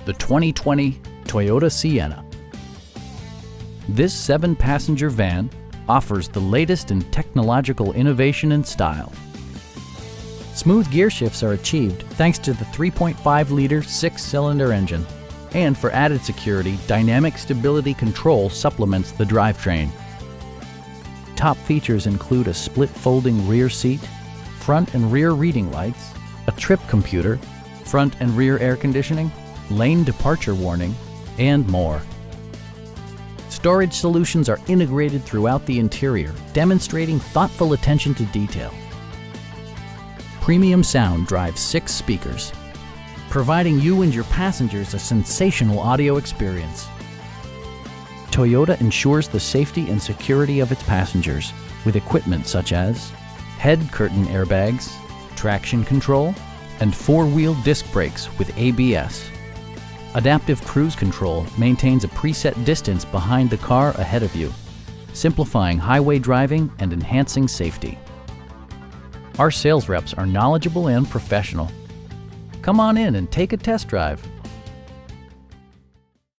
the 2020 Toyota Sienna. This 7-passenger van offers the latest in technological innovation and style. Smooth gear shifts are achieved thanks to the 3.5-liter 6-cylinder engine. And for added security, dynamic stability control supplements the drivetrain. Top features include a split folding rear seat, front and rear reading lights, a trip computer, front and rear air conditioning, lane departure warning, and more. Storage solutions are integrated throughout the interior, demonstrating thoughtful attention to detail. Premium sound drives 6 speakers, providing you and your passengers a sensational audio experience. Toyota ensures the safety and security of its passengers with equipment such as head curtain airbags, traction control, and 4-wheel disc brakes with ABS. Adaptive Cruise Control maintains a preset distance behind the car ahead of you, simplifying highway driving and enhancing safety. Our sales reps are knowledgeable and professional. Come on in and take a test drive.